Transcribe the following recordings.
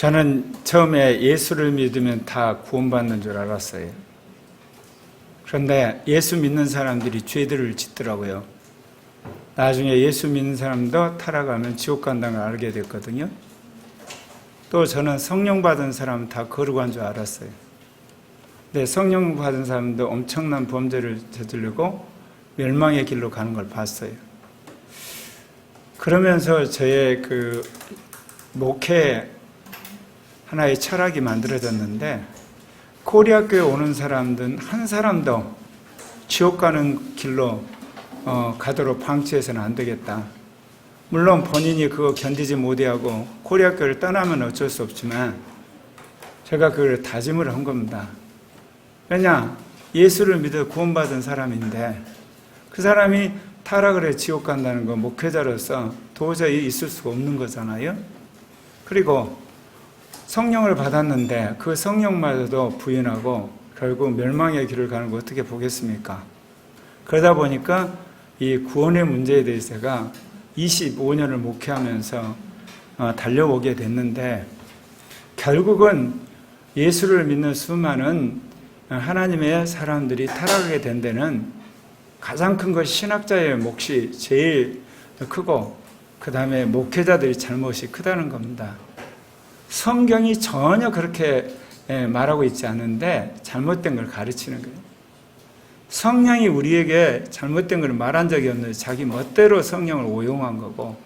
저는 처음에 예수를 믿으면 다 구원받는 줄 알았어요. 그런데 예수 믿는 사람들이 죄들을 짓더라고요. 나중에 예수 믿는 사람도 타락하면 지옥 간다는 걸 알게 됐거든요. 또 저는 성령 받은 사람은 다 거룩한 줄 알았어요. 근데 성령 받은 사람도 엄청난 범죄를 저지르고 멸망의 길로 가는 걸 봤어요. 그러면서 저의 목회 하나의 철학이 만들어졌는데, 코리아교회 오는 사람들은 한 사람도 지옥 가는 길로 가도록 방치해서는 안 되겠다. 물론 본인이 그거 견디지 못하고 코리아교회를 떠나면 어쩔 수 없지만 제가 그걸 다짐을 한 겁니다. 왜냐? 예수를 믿어 구원받은 사람인데 그 사람이 타락을 해 지옥 간다는 건 목회자로서 도저히 있을 수가 없는 거잖아요. 그리고 성령을 받았는데 그 성령마저도 부인하고 결국 멸망의 길을 가는 거 어떻게 보겠습니까? 그러다 보니까 이 구원의 문제에 대해서 제가 25년을 목회하면서 달려오게 됐는데, 결국은 예수를 믿는 수많은 하나님의 사람들이 타락하게 된 데는 가장 큰 것 신학자의 몫이 제일 크고 그 다음에 목회자들이 잘못이 크다는 겁니다. 성경이 전혀 그렇게 말하고 있지 않은데 잘못된 걸 가르치는 거예요. 성령이 우리에게 잘못된 걸 말한 적이 없는데 자기 멋대로 성령을 오용한 거고,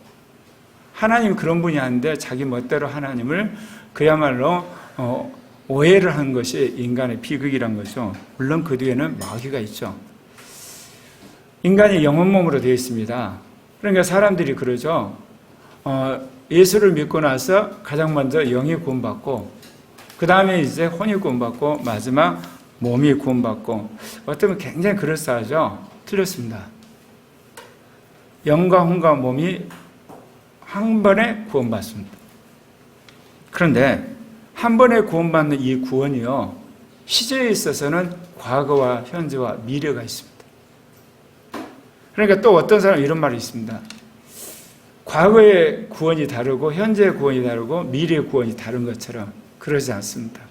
하나님 그런 분이 아닌데 자기 멋대로 하나님을 그야말로 오해를 한 것이 인간의 비극이란 거죠. 물론 그 뒤에는 마귀가 있죠. 인간이 영혼 몸으로 되어 있습니다. 그러니까 사람들이 그러죠. 예수를 믿고 나서 가장 먼저 영이 구원받고 그 다음에 이제 혼이 구원받고 마지막 몸이 구원받고, 어쩌면 굉장히 그럴싸하죠. 틀렸습니다. 영과 혼과 몸이 한 번에 구원받습니다. 그런데 한 번에 구원받는 이 구원이요, 시제에 있어서는 과거와 현재와 미래가 있습니다. 그러니까 또 어떤 사람은 이런 말이 있습니다. 과거의 구원이 다르고 현재의 구원이 다르고 미래의 구원이 다른 것처럼, 그러지 않습니다.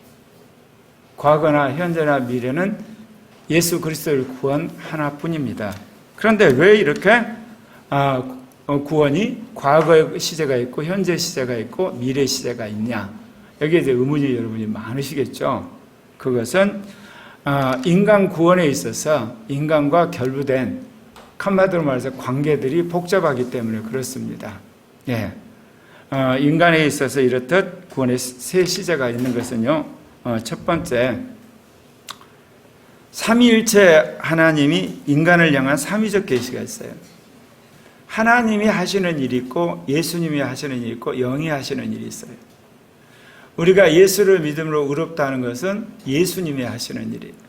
과거나 현재나 미래는 예수 그리스도의 구원 하나뿐입니다. 그런데 왜 이렇게 구원이 과거의 시제가 있고 현재 시제가 있고 미래 시제가 있냐? 여기에 이제 의문이 여러분이 많으시겠죠. 그것은 인간 구원에 있어서 인간과 결부된, 한마디로 말해서 관계들이 복잡하기 때문에 그렇습니다. 예. 인간에 있어서 이렇듯 구원의 세 시제가 있는 것은요, 첫 번째, 삼위일체 하나님이 인간을 향한 삼위적 계시가 있어요. 하나님이 하시는 일이 있고 예수님이 하시는 일이 있고 영이 하시는 일이 있어요. 우리가 예수를 믿음으로 의롭다는 것은 예수님이 하시는 일이에요.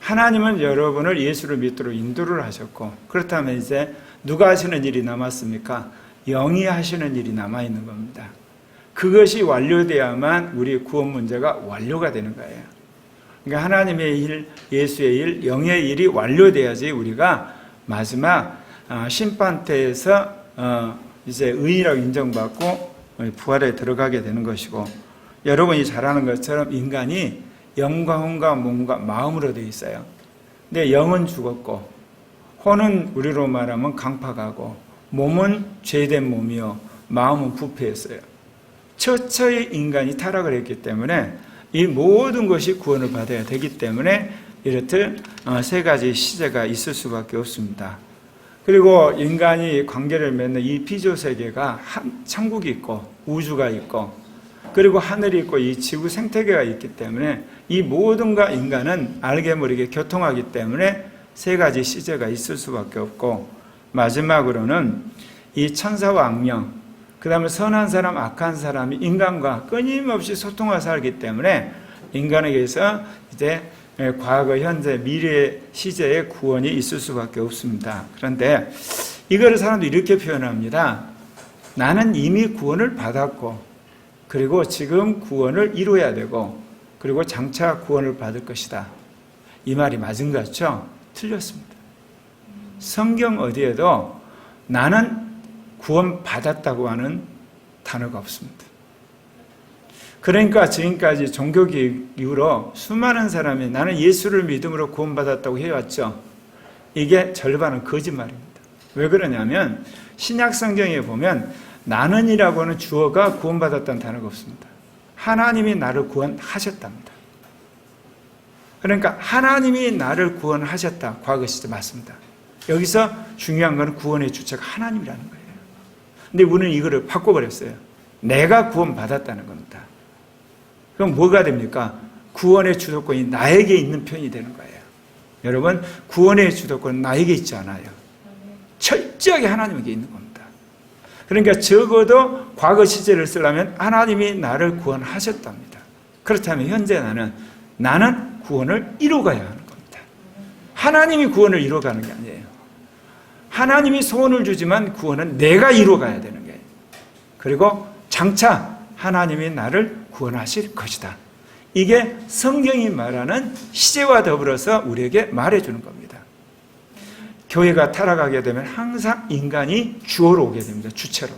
하나님은 여러분을 예수를 믿도록 인도를 하셨고, 그렇다면 이제 누가 하시는 일이 남았습니까? 영이 하시는 일이 남아있는 겁니다. 그것이 완료돼야만 우리 구원 문제가 완료가 되는 거예요. 그러니까 하나님의 일, 예수의 일, 영의 일이 완료돼야지 우리가 마지막 심판대에서 이제 의인이라고 인정받고 부활에 들어가게 되는 것이고, 여러분이 잘 아는 것처럼 인간이 영과 혼과 몸과 마음으로 되어 있어요. 근데 영은 죽었고 혼은 우리로 말하면 강팍하고 몸은 죄된 몸이요 마음은 부패했어요. 처처의 인간이 타락을 했기 때문에 이 모든 것이 구원을 받아야 되기 때문에 이렇듯 세 가지 시제가 있을 수밖에 없습니다. 그리고 인간이 관계를 맺는 이 피조세계가 천국이 있고 우주가 있고 그리고 하늘이 있고 이 지구 생태계가 있기 때문에 이 모든가 인간은 알게 모르게 교통하기 때문에 세 가지 시제가 있을 수밖에 없고, 마지막으로는 이 천사와 악령, 그 다음에 선한 사람, 악한 사람이 인간과 끊임없이 소통하며 살기 때문에 인간에게서 이제 과거, 현재, 미래 시제의 구원이 있을 수밖에 없습니다. 그런데 이거를 사람들이 이렇게 표현합니다. 나는 이미 구원을 받았고 그리고 지금 구원을 이루어야 되고 그리고 장차 구원을 받을 것이다. 이 말이 맞은 것 같죠? 틀렸습니다. 성경 어디에도 나는 구원 받았다고 하는 단어가 없습니다. 그러니까 지금까지 종교개혁 이후로 수많은 사람이 나는 예수를 믿음으로 구원받았다고 해왔죠. 이게 절반은 거짓말입니다. 왜 그러냐면 신약 성경에 보면 나는이라고 하는 주어가 구원받았다는 단어가 없습니다. 하나님이 나를 구원하셨답니다. 그러니까 하나님이 나를 구원하셨다. 과거 시제 맞습니다. 여기서 중요한 것은 구원의 주체가 하나님이라는 거예요. 근데 우리는 이거를 바꿔버렸어요. 내가 구원받았다는 겁니다. 그럼 뭐가 됩니까? 구원의 주도권이 나에게 있는 편이 되는 거예요. 여러분, 구원의 주도권은 나에게 있지 않아요. 철저하게 하나님에게 있는 겁니다. 그러니까 적어도 과거 시제를 쓰려면 하나님이 나를 구원하셨답니다. 그렇다면 현재 나는 구원을 이루어가야 하는 겁니다. 하나님이 구원을 이루어가는 게 아니에요. 하나님이 소원을 주지만 구원은 내가 이루어가야 되는 거예요. 그리고 장차 하나님이 나를 구원하실 것이다. 이게 성경이 말하는 시제와 더불어서 우리에게 말해주는 겁니다. 교회가 타락하게 되면 항상 인간이 주어로 오게 됩니다. 주체로.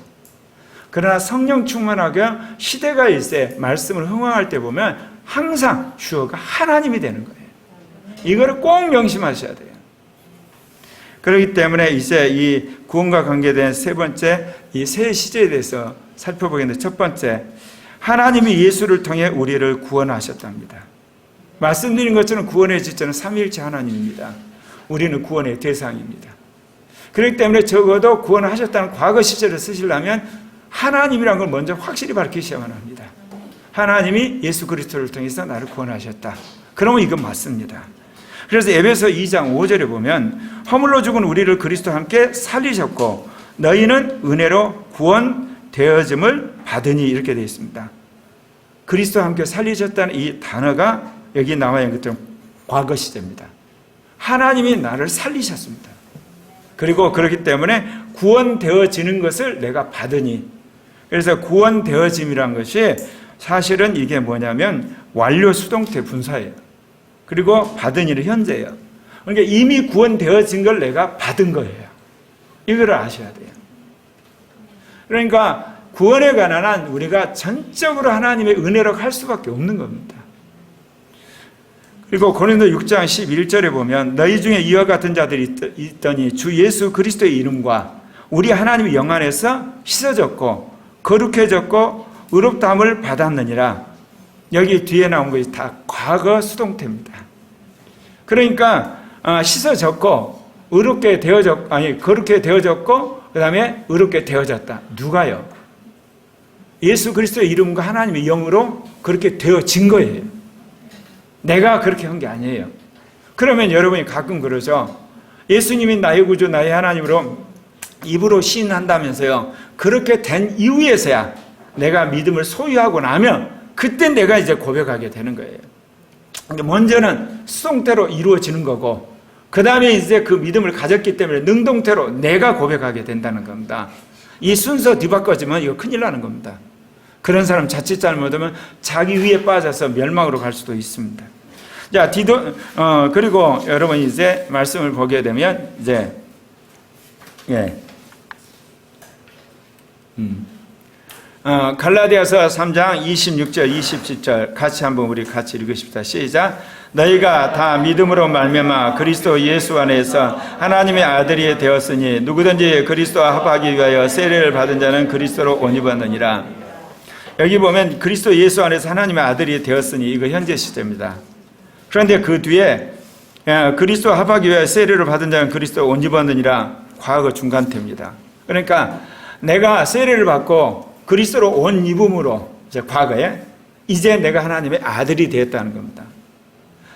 그러나 성령 충만하게 시대가 일세 말씀을 흥황할 때 보면 항상 주어가 하나님이 되는 거예요. 이거를 꼭 명심하셔야 돼요. 그렇기 때문에 이제 이 구원과 관계된 세 번째 이 세 시제에 대해서 살펴보겠는데, 첫 번째, 하나님이 예수를 통해 우리를 구원하셨답니다. 말씀드린 것처럼 구원의 지체는 삼위일체 하나님입니다. 우리는 구원의 대상입니다. 그렇기 때문에 적어도 구원하셨다는 과거 시제를 쓰시려면 하나님이라는 걸 먼저 확실히 밝히셔야만 합니다. 하나님이 예수 그리스도를 통해서 나를 구원하셨다. 그러면 이건 맞습니다. 그래서 에베소 2장 5절에 보면 허물로 죽은 우리를 그리스도와 함께 살리셨고 너희는 은혜로 구원되어짐을 받으니 이렇게 되어 있습니다. 그리스도와 함께 살리셨다는 이 단어가 여기 나와 있는 것처럼 과거 시제입니다. 하나님이 나를 살리셨습니다. 그리고 그렇기 때문에 구원되어지는 것을 내가 받으니, 그래서 구원되어짐이란 것이 사실은 이게 뭐냐면 완료 수동태 분사예요. 그리고 받으니는 현재예요. 그러니까 이미 구원되어진 걸 내가 받은 거예요. 이거를 아셔야 돼요. 그러니까 구원에 관한 한 우리가 전적으로 하나님의 은혜로 할 수밖에 없는 겁니다. 그리고 고린도 6장 11절에 보면 너희 중에 이와 같은 자들이 있더니 주 예수 그리스도의 이름과 우리 하나님의 영 안에서 씻어졌고 거룩해졌고 의롭다함을 받았느니라. 여기 뒤에 나온 것이 다 과거 수동태입니다. 그러니까 씻어졌고 의롭게 되어졌고, 아니 거룩게 되어졌고 그 다음에 의롭게 되어졌다. 누가요? 예수 그리스도의 이름과 하나님의 영으로 그렇게 되어진 거예요. 내가 그렇게 한 게 아니에요. 그러면 여러분이 가끔 그러죠. 예수님이 나의 구주 나의 하나님으로 입으로 시인한다면서요. 그렇게 된 이후에서야 내가 믿음을 소유하고 나면 그때 내가 이제 고백하게 되는 거예요. 먼저는 수동태로 이루어지는 거고 그 다음에 이제 그 믿음을 가졌기 때문에 능동태로 내가 고백하게 된다는 겁니다. 이 순서 뒤바꿔지면 이거 큰일 나는 겁니다. 그런 사람 자칫 잘못하면 자기 위에 빠져서 멸망으로 갈 수도 있습니다. 자, 그리고 여러분 이제 말씀을 보게 되면 이제 갈라디아서 3장 26절 27절 같이 한번 우리 같이 읽으십시다. 시작. 너희가 다 믿음으로 말미암아 그리스도 예수 안에서 하나님의 아들이 되었으니 누구든지 그리스도와 합하기 위하여 세례를 받은 자는 그리스도로 옷 입었느니라. 여기 보면 그리스도 예수 안에서 하나님의 아들이 되었으니 이거 현재 시제입니다. 그런데 그 뒤에 그리스도와 합하기 위하여 세례를 받은 자는 그리스도로 옷 입었느니라. 과거 중간태입니다. 그러니까 내가 세례를 받고 그리스도로 옷 입음으로 이제 과거에 이제 내가 하나님의 아들이 되었다는 겁니다.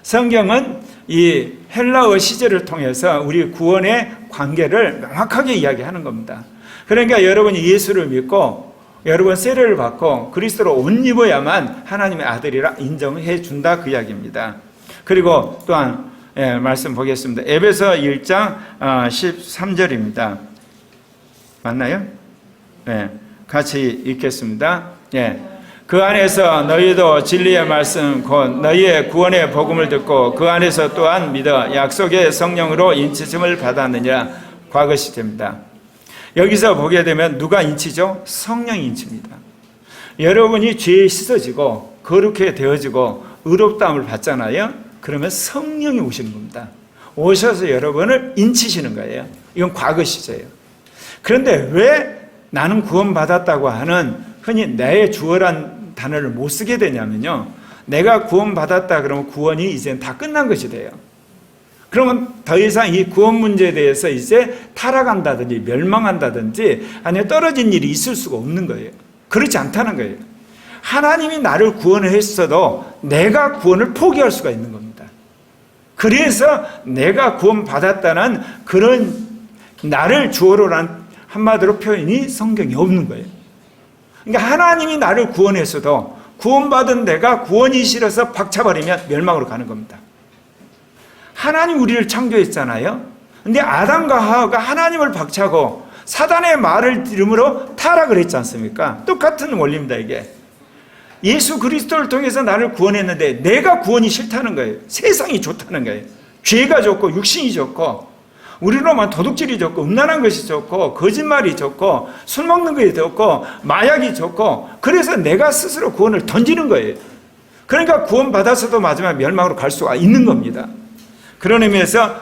성경은 이 헬라어 시제를 통해서 우리 구원의 관계를 명확하게 이야기하는 겁니다. 그러니까 여러분이 예수를 믿고 여러분 세례를 받고 그리스도로 옷 입어야만 하나님의 아들이라 인정해 준다 그 이야기입니다. 그리고 또한 말씀 보겠습니다. 에베소 1장 13절입니다. 맞나요? 네, 같이 읽겠습니다. 그 안에서 너희도 진리의 말씀 곧 너희의 구원의 복음을 듣고 그 안에서 또한 믿어 약속의 성령으로 인치심을 받았느니라. 과거 시제입니다. 여기서 보게 되면 누가 인치죠? 성령이 인치입니다. 여러분이 죄에 씻어지고 거룩해 되어지고 의롭다함을 받잖아요. 그러면 성령이 오시는 겁니다. 오셔서 여러분을 인치시는 거예요. 이건 과거 시제예요. 그런데 왜 나는 구원받았다고 하는 흔히 나의 주어란 단어를 못 쓰게 되냐면요. 내가 구원받았다 그러면 구원이 이제는 다 끝난 것이 돼요. 그러면 더 이상 이 구원 문제에 대해서 이제 타락한다든지 멸망한다든지 아니면 떨어진 일이 있을 수가 없는 거예요. 그렇지 않다는 거예요. 하나님이 나를 구원을 했어도 내가 구원을 포기할 수가 있는 겁니다. 그래서 내가 구원받았다는 그런 나를 주어로 한 한마디로 표현이 성경에 없는 거예요. 그러니까 하나님이 나를 구원했어도 구원받은 내가 구원이 싫어서 박차버리면 멸망으로 가는 겁니다. 하나님 우리를 창조했잖아요. 근데 아담과 하와가 하나님을 박차고 사단의 말을 들음으로 타락을 했지 않습니까? 똑같은 원리입니다, 이게. 예수 그리스도를 통해서 나를 구원했는데 내가 구원이 싫다는 거예요. 세상이 좋다는 거예요. 죄가 좋고 육신이 좋고 우리로만 도둑질이 좋고 음란한 것이 좋고 거짓말이 좋고 술 먹는 것이 좋고 마약이 좋고 그래서 내가 스스로 구원을 던지는 거예요. 그러니까 구원받아서도 마지막 멸망으로 갈 수가 있는 겁니다. 그런 의미에서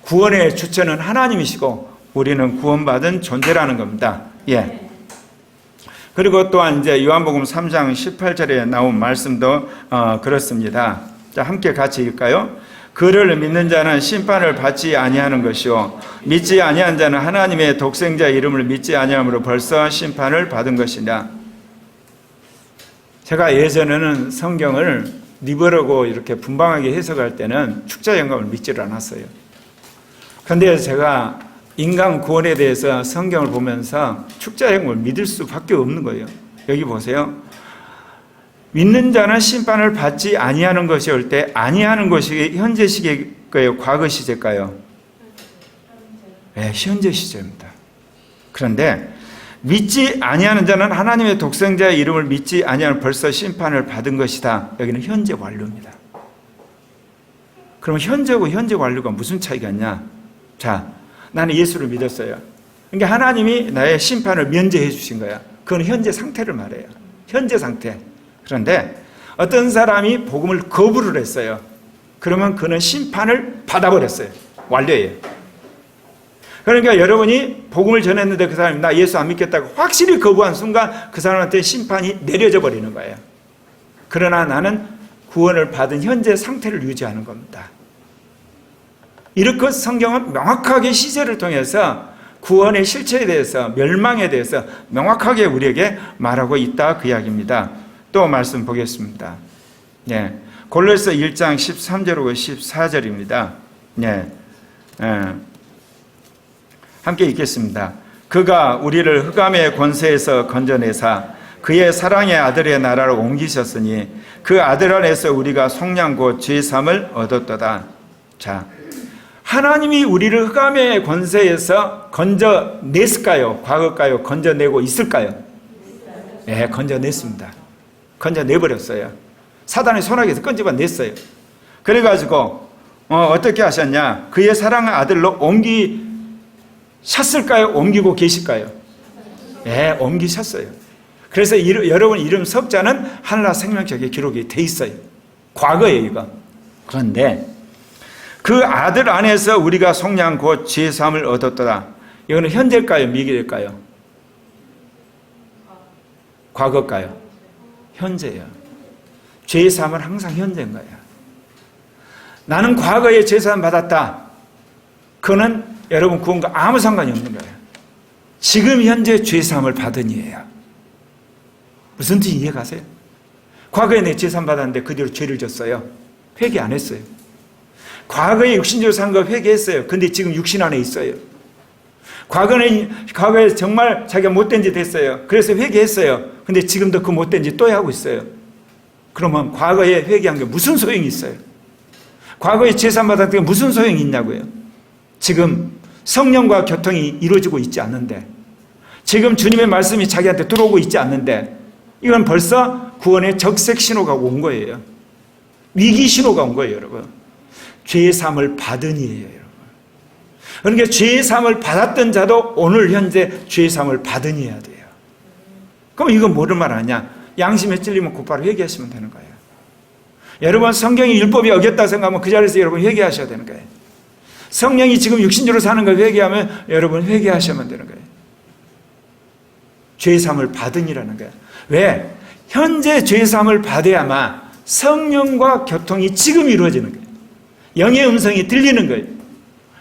구원의 주체는 하나님이시고 우리는 구원받은 존재라는 겁니다. 예. 그리고 또한 이제 요한복음 3장 18절에 나온 말씀도 그렇습니다. 자, 함께 같이 읽을까요? 그를 믿는 자는 심판을 받지 아니하는 것이요 믿지 아니한 자는 하나님의 독생자 이름을 믿지 아니함으로 벌써 심판을 받은 것이냐. 제가 예전에는 성경을 리버러고 이렇게 분방하게 해석할 때는 축자 영감을 믿지를 않았어요. 그런데 제가 인간 구원에 대해서 성경을 보면서 축자 영감을 믿을 수밖에 없는 거예요. 여기 보세요. 믿는 자는 심판을 받지 아니하는 것이 올 때 아니하는 것이 현재 시제일까요? 과거 시제일까요? 네, 현재 시제입니다. 그런데 믿지 아니하는 자는 하나님의 독생자의 이름을 믿지 아니하면 벌써 심판을 받은 것이다. 여기는 현재 완료입니다. 그럼 현재고 현재 완료가 무슨 차이가 있냐? 자, 나는 예수를 믿었어요. 그러니까 하나님이 나의 심판을 면제해 주신 거야. 그건 현재 상태를 말해요. 현재 상태. 그런데 어떤 사람이 복음을 거부를 했어요. 그러면 그는 심판을 받아버렸어요. 완료예요. 그러니까 여러분이 복음을 전했는데 그 사람이 나 예수 안 믿겠다고 확실히 거부한 순간 그 사람한테 심판이 내려져 버리는 거예요. 그러나 나는 구원을 받은 현재 상태를 유지하는 겁니다. 이렇게 성경은 명확하게 시제를 통해서 구원의 실체에 대해서 멸망에 대해서 명확하게 우리에게 말하고 있다 그 이야기입니다. 또 말씀 보겠습니다. 네. 골로새 1장 13절하고 14절입니다. 네. 함께 읽겠습니다. 그가 우리를 흑암의 권세에서 건져내사 그의 사랑의 아들의 나라로 옮기셨으니 그 아들 안에서 우리가 속량 곧 죄삼을 얻었도다. 자, 하나님이 우리를 흑암의 권세에서 건져냈을까요? 과거일까요? 건져내고 있을까요? 네, 건져냈습니다. 건져내버렸어요. 사단의 손아귀에서 끈집어냈어요. 그래가지고 어떻게 하셨냐? 그의 사랑의 아들로 옮기셨을까요? 옮기고 계실까요? 네, 옮기셨어요. 그래서 여러분 이름 석자는 하늘나라 생명책에 기록이 돼 있어요. 과거예요, 이거. 그런데 그 아들 안에서 우리가 속량 곧 죄사함을 얻었더라. 이거는 현재일까요? 미래일까요? 과거일까요? 현재예요. 죄사함은 항상 현재인 거예요. 나는 과거에 죄사함 받았다. 그거는 여러분 구원과 아무 상관이 없는 거예요. 지금 현재 죄사함을 받으니에요. 무슨 뜻인지 이해가세요? 과거에 내 죄사함 받았는데 그 뒤로 죄를 졌어요. 회개 안 했어요. 과거에 육신적으로 산 거 회개했어요. 근데 지금 육신 안에 있어요. 과거에 정말 자기가 못된 짓 했어요. 그래서 회개했어요. 근데 지금도 그 못된 짓 또 하고 있어요. 그러면 과거에 회개한 게 무슨 소용이 있어요? 과거에 죄사함 받았던 게 무슨 소용이 있냐고요? 지금 성령과 교통이 이루어지고 있지 않는데, 지금 주님의 말씀이 자기한테 들어오고 있지 않는데, 이건 벌써 구원의 적색 신호가 온 거예요. 위기 신호가 온 거예요, 여러분. 죄사함을 받으니에요, 여러분. 그러니까 죄사함을 받았던 자도 오늘 현재 죄사함을 받으니해야 돼요. 그럼 이건 뭐를 말하냐? 양심에 찔리면 곧바로 회개하시면 되는 거예요. 여러분, 성경이 율법이 어겼다 생각하면 그 자리에서 여러분 회개하셔야 되는 거예요. 성령이 지금 육신적으로 사는 걸 회개하면 여러분 회개하셔야만 되는 거예요. 죄사함을 받으니라는 거예요. 왜? 현재 죄사함을 받아야만 성령과 교통이 지금 이루어지는 거예요. 영의 음성이 들리는 거예요.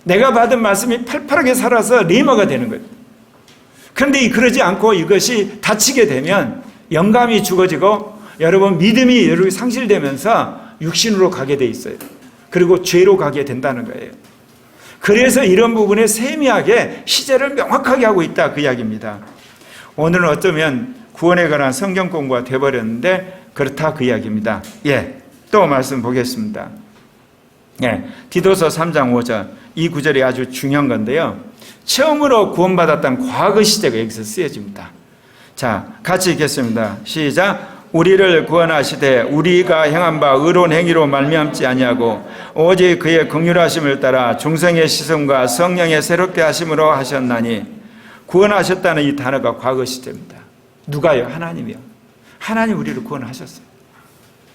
내가 받은 말씀이 팔팔하게 살아서 리마가 되는 거예요. 그런데 그러지 않고 이것이 닫히게 되면 영감이 죽어지고 여러분 믿음이 여러분 상실되면서 육신으로 가게 돼 있어요. 그리고 죄로 가게 된다는 거예요. 그래서 이런 부분에 세미하게 시제를 명확하게 하고 있다 그 이야기입니다. 오늘은 어쩌면 구원에 관한 성경 공부가 돼버렸는데 그렇다 그 이야기입니다. 또 말씀 보겠습니다. 디도서 3장 5절 이 구절이 아주 중요한 건데요. 처음으로 구원받았다는 과거 시제가 여기서 쓰여집니다. 자, 같이 읽겠습니다. 시작. 우리를 구원하시되 우리가 행한 바 의로운 행위로 말미암지 아니하고 오직 그의 긍휼하심을 따라 중생의 시선과 성령의 새롭게 하심으로 하셨나니. 구원하셨다는 이 단어가 과거 시제입니다. 누가요? 하나님이요. 하나님 우리를 구원하셨어요.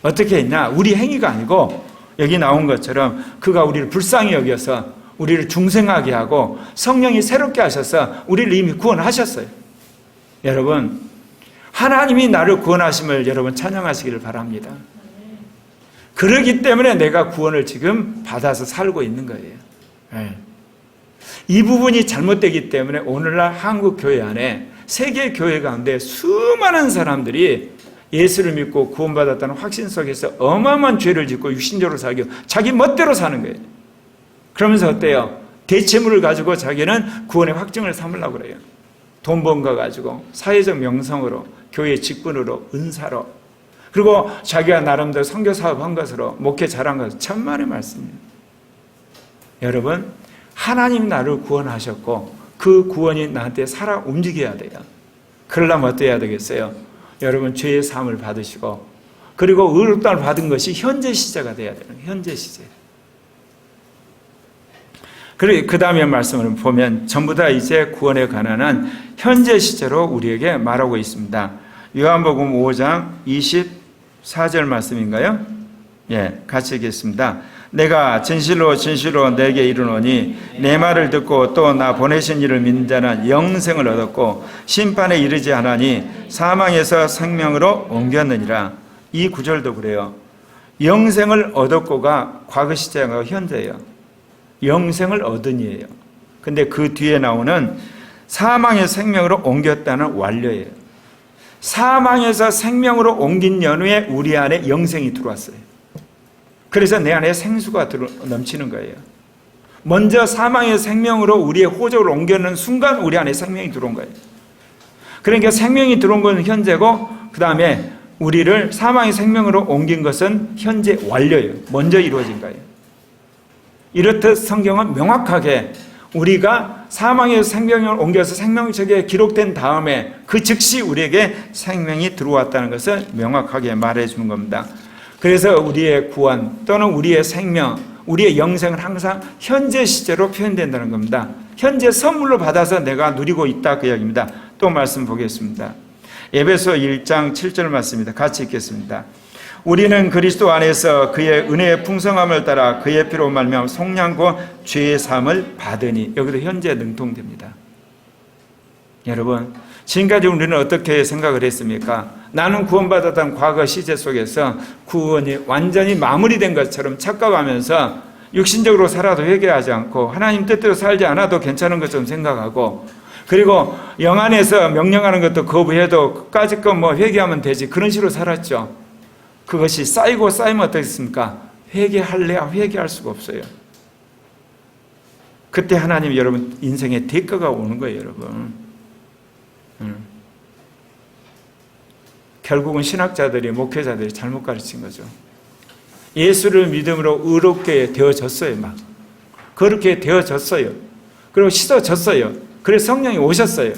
어떻게 했냐? 우리 행위가 아니고 여기 나온 것처럼 그가 우리를 불쌍히 여겨서 우리를 중생하게 하고 성령이 새롭게 하셔서 우리를 이미 구원하셨어요. 여러분, 하나님이 나를 구원하심을 여러분 찬양하시기를 바랍니다. 그러기 때문에 내가 구원을 지금 받아서 살고 있는 거예요. 이 부분이 잘못되기 때문에 오늘날 한국 교회 안에 세계 교회 가운데 수많은 사람들이 예수를 믿고 구원받았다는 확신 속에서 어마어마한 죄를 짓고 육신적으로 살고 자기 멋대로 사는 거예요. 그러면서 어때요? 대체물을 가지고 자기는 구원의 확증을 삼으려고 그래요. 돈 번 거 가지고 사회적 명성으로 교회 직분으로 은사로 그리고 자기가 나름대로 선교 사업한 것으로 목회 잘한 것으로 천만의 말씀이에요. 여러분, 하나님 나를 구원하셨고 그 구원이 나한테 살아 움직여야 돼요. 그러려면 어때야 되겠어요? 여러분, 죄의 사함을 받으시고 그리고 의롭다를 받은 것이 현재 시제가 돼야 되는 거예요. 현재 시제. 그리고 그 다음에 말씀을 보면 전부 다 이제 구원에 관한 현재 시제로 우리에게 말하고 있습니다. 요한복음 5장 24절 말씀인가요? 같이 읽겠습니다. 내가 진실로 진실로 내게 이르노니 내 말을 듣고 또 나 보내신 이를 믿는 자는 영생을 얻었고 심판에 이르지 않으니 사망에서 생명으로 옮겼느니라. 이 구절도 그래요. 영생을 얻었고가 과거 시제가 현재예요. 영생을 얻으니예요. 근데 그 뒤에 나오는 사망의 생명으로 옮겼다는 완료예요. 사망에서 생명으로 옮긴 연후에 우리 안에 영생이 들어왔어요. 그래서 내 안에 생수가 넘치는 거예요. 먼저 사망의 생명으로 우리의 호적을 옮겨놓는 순간 우리 안에 생명이 들어온 거예요. 그러니까 생명이 들어온 것은 현재고 그 다음에 우리를 사망의 생명으로 옮긴 것은 현재 완료예요. 먼저 이루어진 거예요. 이렇듯 성경은 명확하게 우리가 사망의 생명을 옮겨서 생명책에 기록된 다음에 그 즉시 우리에게 생명이 들어왔다는 것을 명확하게 말해주는 겁니다. 그래서 우리의 구원 또는 우리의 생명, 우리의 영생은 항상 현재 시제로 표현된다는 겁니다. 현재 선물로 받아서 내가 누리고 있다 그 이야기입니다. 또 말씀 보겠습니다. 에베소 1장 7절 말씀입니다. 같이 읽겠습니다. 우리는 그리스도 안에서 그의 은혜의 풍성함을 따라 그의 피로 말미암아 속량과 죄의 사함을 받으니. 여기도 현재 능통됩니다. 여러분, 지금까지 우리는 어떻게 생각을 했습니까? 나는 구원받았다는 과거 시제 속에서 구원이 완전히 마무리된 것처럼 착각하면서 육신적으로 살아도 회개하지 않고 하나님 뜻대로 살지 않아도 괜찮은 것처럼 생각하고 그리고 영 안에서 명령하는 것도 거부해도 끝까지 거 뭐 회개하면 되지 그런 식으로 살았죠. 그것이 쌓이고 쌓이면 어떻겠습니까? 회개할래야 회개할 수가 없어요. 그때 하나님 여러분 인생의 대가가 오는 거예요, 여러분. 결국은 신학자들이 목회자들이 잘못 가르친 거죠. 예수를 믿음으로 의롭게 되어졌어요. 막 그렇게 되어졌어요. 그리고 씻어졌어요. 그래서 성령이 오셨어요.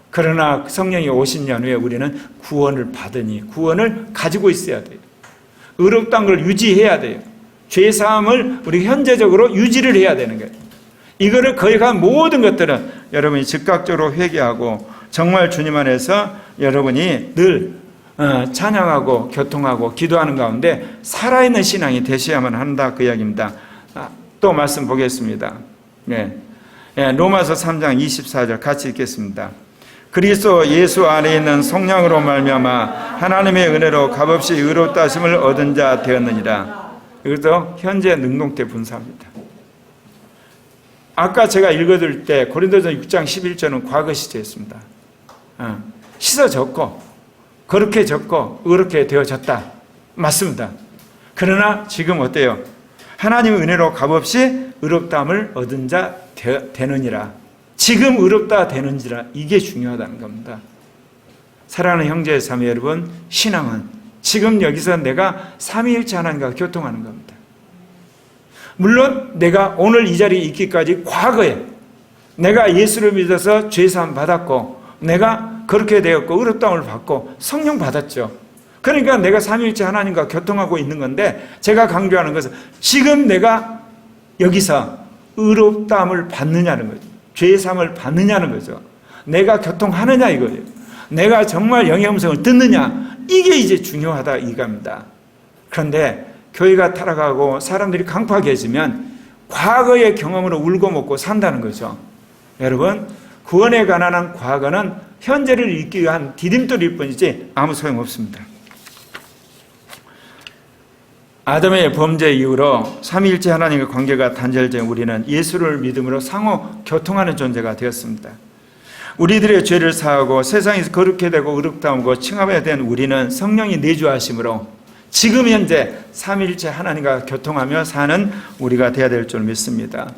그러나 성령이 오신 연후에 우리는 구원을 받으니 구원을 가지고 있어야 돼요. 의롭다는 걸 유지해야 돼요. 죄사함을 우리 현재적으로 유지를 해야 되는 거예요. 이거를 거의 간 모든 것들은 여러분이 즉각적으로 회개하고 정말 주님 안에서 여러분이 늘 찬양하고 교통하고 기도하는 가운데 살아있는 신앙이 되셔야만 한다, 그 이야기입니다. 또 말씀 보겠습니다. 로마서 3장 24절 같이 읽겠습니다. 그리스도 예수 안에 있는 성령으로 말미암아 하나님의 은혜로 값없이 의롭다 하심을 얻은 자 되었느니라. 이것도 현재 능동태 분사입니다. 아까 제가 읽어드릴 때 고린도전 6장 11절은 과거 시제였습니다. 씻어졌고 그렇게 졌고 의롭게 되어졌다. 맞습니다. 그러나 지금 어때요? 하나님의 은혜로 값없이 의롭다함을 얻은 자 되느니라. 지금 의롭다 되는지라, 이게 중요하다는 겁니다. 사랑하는 형제 자매 여러분, 신앙은 지금 여기서 내가 삼위일체 하나님과 교통하는 겁니다. 물론 내가 오늘 이 자리에 있기까지 과거에 내가 예수를 믿어서 죄사함 받았고 내가 그렇게 되었고 의롭다함을 받고 성령 받았죠. 그러니까 내가 삼위일체 하나님과 교통하고 있는 건데, 제가 강조하는 것은 지금 내가 여기서 의롭다함을 받느냐는 거죠. 죄사함을 받느냐는 거죠. 내가 교통하느냐 이거예요. 내가 정말 영의 음성을 듣느냐, 이게 이제 중요하다 이겁니다. 그런데 교회가 타락하고 사람들이 강팍해지면 과거의 경험으로 울고 먹고 산다는 거죠. 여러분, 구원에 관한 과거는 현재를 잊기 위한 디딤돌일 뿐이지 아무 소용없습니다. 아담의 범죄 이후로 삼위일체 하나님과 관계가 단절된 우리는 예수를 믿음으로 상호 교통하는 존재가 되었습니다. 우리들의 죄를 사하고 세상에서 거룩게 되고 의롭다하고 칭함에 된 우리는 성령이 내주하심으로 지금 현재 삼위일체 하나님과 교통하며 사는 우리가 되어야 될 줄 믿습니다.